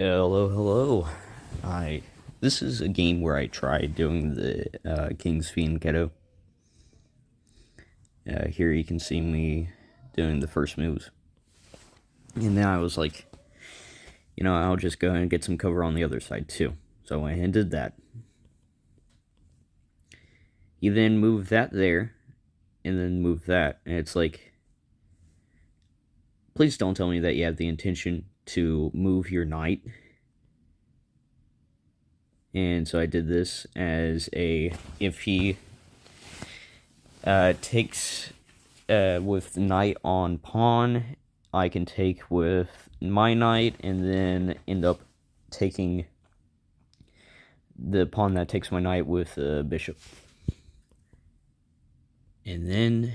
Hello, hello. I This is a game where I tried doing the King's fianchetto. Here you can see me doing the first moves, and then I was like, I'll just go ahead and get some cover on the other side too. So I went ahead and did that. You then move that there, and then move that, and it's like, please don't tell me that you have the intention to move your knight. And so I did this as if he takes with knight on pawn, I can take with my knight and then end up taking the pawn that takes my knight with bishop. And then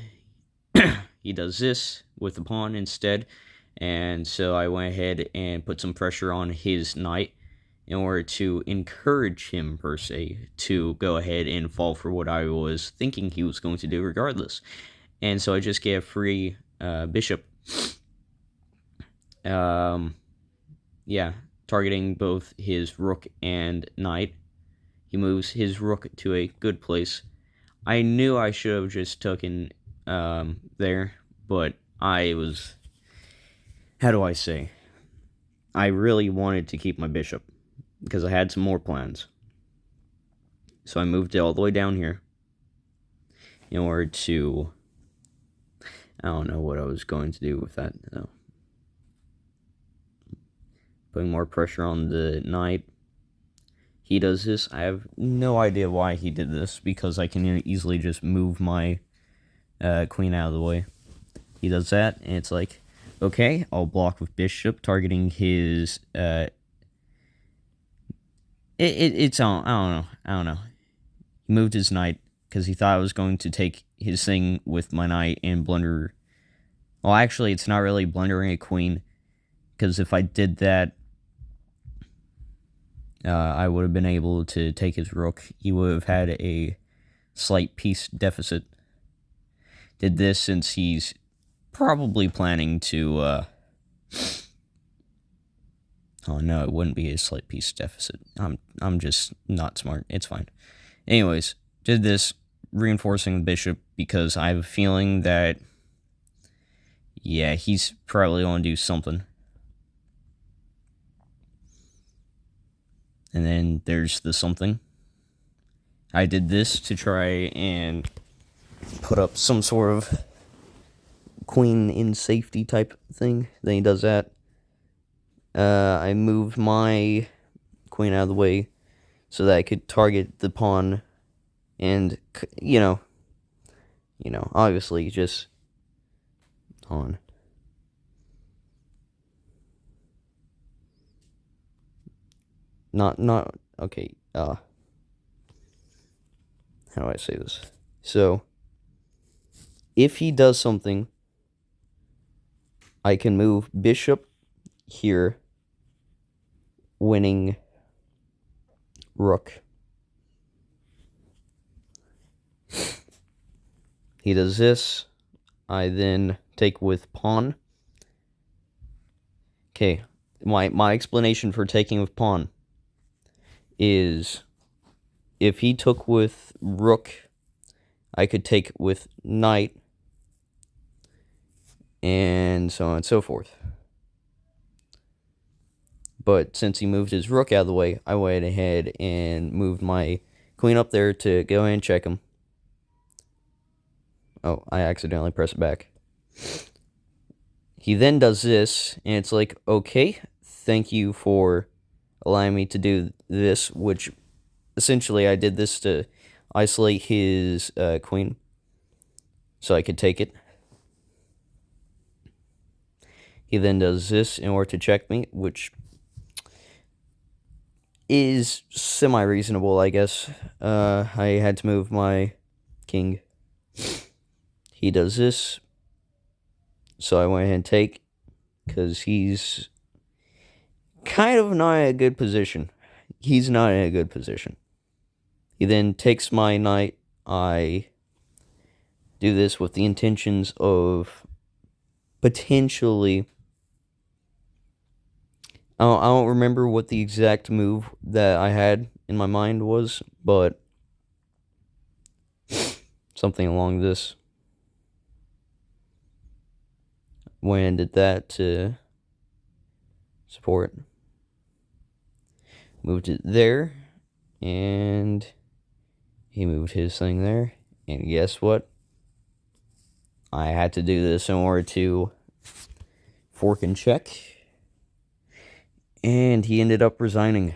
he does this with the pawn instead, and so I went ahead and put some pressure on his knight in order to encourage him, per se, to go ahead and fall for what I was thinking he was going to do regardless. And so I just gave free bishop. Targeting both his rook and knight. He moves his rook to a good place. I knew I should have just taken there, but I was, how do I say? I really wanted to keep my bishop because I had some more plans. So I moved it all the way down here in order to, I don't know what I was going to do with that. No. Putting more pressure on the knight. He does this. I have no idea why he did this, because I can easily just move my queen out of the way. He does that, and it's like, okay, I'll block with bishop, targeting his it's on. I don't know. He moved his knight because he thought I was going to take his thing with my knight and blunder. Well, actually, it's not really blundering a queen, because if I did that, I would have been able to take his rook. He would have had a slight piece deficit. Did this since he's probably planning to, oh no, it wouldn't be a slight piece deficit. I'm just not smart. It's fine. Anyways, did this, reinforcing the bishop, because I have a feeling that, yeah, he's probably going to do something. And then there's the something. I did this to try and put up some sort of queen in safety type thing. Then he does that. I moved my queen out of the way so that I could target the pawn, and obviously just pawn. Not okay. How do I say this? So, if he does something, I can move bishop here, winning rook. He does this. I then take with pawn. Okay, my explanation for taking with pawn is, if he took with rook, I could take with knight, and so on and so forth. But since he moved his rook out of the way, I went ahead and moved my queen up there to go ahead and check him. Oh, I accidentally pressed it back. He then does this, and it's like, okay, thank you for allowing me to do this, which essentially I did this to isolate his queen so I could take it. He then does this in order to check me, which is semi-reasonable, I guess. I had to move my king. He does this, so I went ahead and take, because he's kind of not in a good position. He's not in a good position. He then takes my knight. I do this with the intentions of potentially I don't remember what the exact move that I had in my mind was, but something along this. When did that to support? Moved it there, and he moved his thing there. And guess what? I had to do this in order to fork and check. And he ended up resigning.